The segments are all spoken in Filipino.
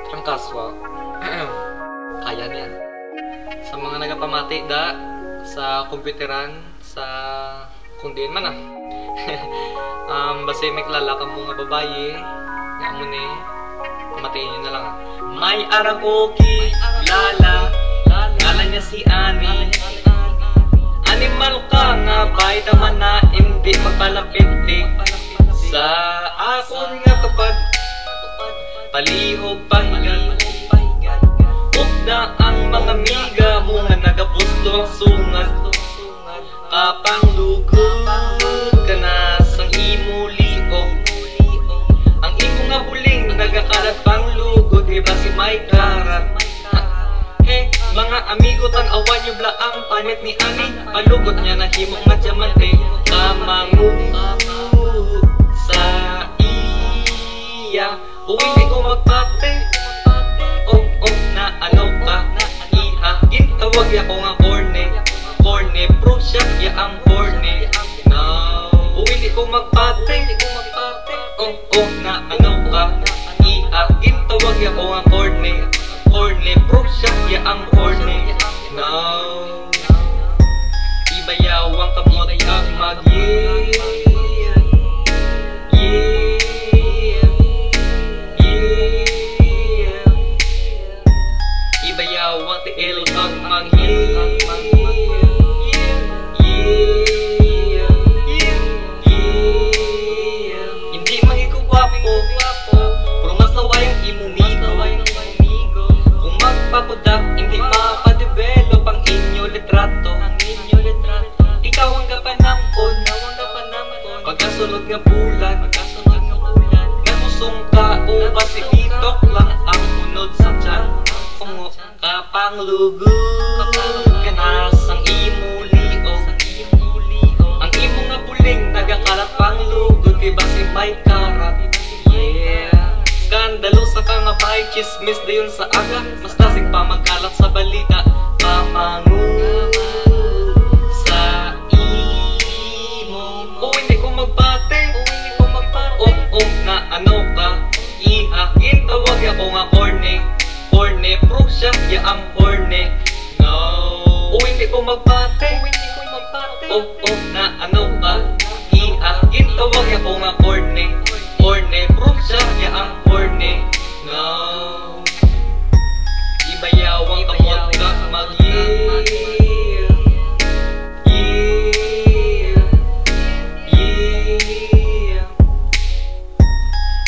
Trangkaswa. Kaya niyan. Sa mga nagapamati da sa komputeran, sa kung diin man basta may kilala ka mga babae nga mo ni pamatiin nyo na lang May arang oki, lala ngala niya si Ani. Animal ka nga, bay naman na hindi magpalapit sa akon nga kapag palihog pahigan. Ukda ang mga miga mo nga nagapusto ang sungat. Kapang lugod ka na sang imo liog. Ang imo nga huling nagakalat pang lugod, iba si may karat. Hey, mga amigo tan-awan nyo blaang panit ni Ani. Palugot niya na himong nga diamante. Kamangu sa iya. Kung hindi ko magpate, na ano ka, iha. Gintawag ya ko nga corny. Corny, pro siya ya ang corny. No, kung hindi ko magpate, na ano ka, iha. Gintawag ya ko nga corny. Corny, pro siya ya ang corny. No, ibayawang kamot ang mag-yeah. Ibayawang tiil ang mag-yeah. Hindi magigugwapo, pero mas lawayang imumigo. Kung magpapudak, hindi mapadevelop ang inyo litrato. Ikaw ang kapanampon, pagkasunod nga bulan. Namusong ka o pasipitok lang ang unod sa tiyan. Kapang lugod ka na sang imo liog. Ang imo nga buling nagakalat pang lugod, kay basi may karat. Yeah, skandalo sa ka nga bay, chismis dayon sa aga. Mas tasig pa magkalat sa balita. Pamangu sa imo. O hindi ko magbate, na ano ka, iha. Gintawag ako nga corny. Corny, pro siya ya ang corny. No, o hindi ko magbate, na ano ka, iha. Gintawag ako nga corny. Corny, pro siya ya ang corny. No, ibayawang kamot ka mag-yeah.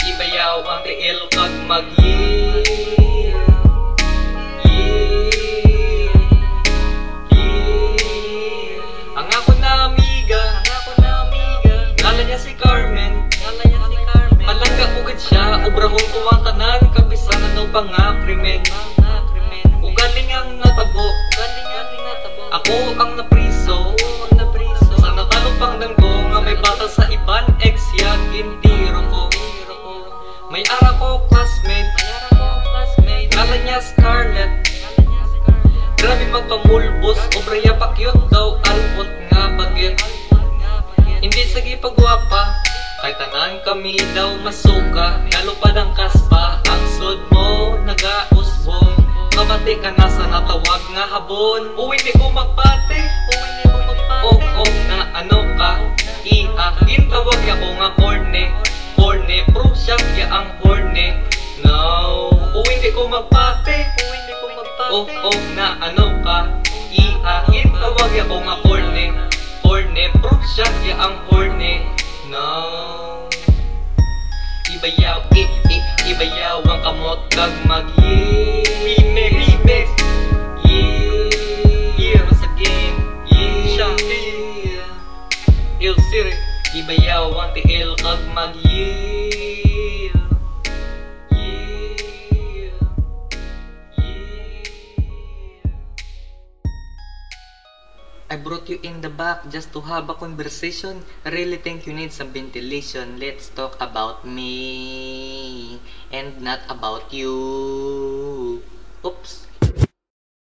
Ibayawang tiil kag mag-yeah. Si Carmen, palangga ugad siya, obrahon ko ang tanan, kabisanan ng pangakrimen. Ugaling ang natabo, ako ang napriso, sa natalupang ko nga may bata sa iban, ex yagin tiro ko. May ara ko classmate, kala niya Scarlett. Grabe magpamulbos, obraya pa cute daw, albot nga bagit. Hindi sagi pagwapa, kay tanan kami daw masuka. Nalupad ang kaspa, ang sud mo nagausbong. Kabati ka na sa natawag nga habon. O hindi ko magpate, na ano ka, iha. Gintawag ya ko nga corny. Corny, pro siya ya ang corny. No, o hindi ko magpate, na ano ka, iha. Gintawag ya ko nga corny. Corny, pro siya ya ang corny. No, ibayaw ang kamot kag mag-yeah. Remix, yeah, once again, yeah, Il Siri. Ibayaw ang tiil kag mag-yeah. I brought you in the back just to have a conversation. I really think you need some ventilation. Let's talk about me and not about you. Oops.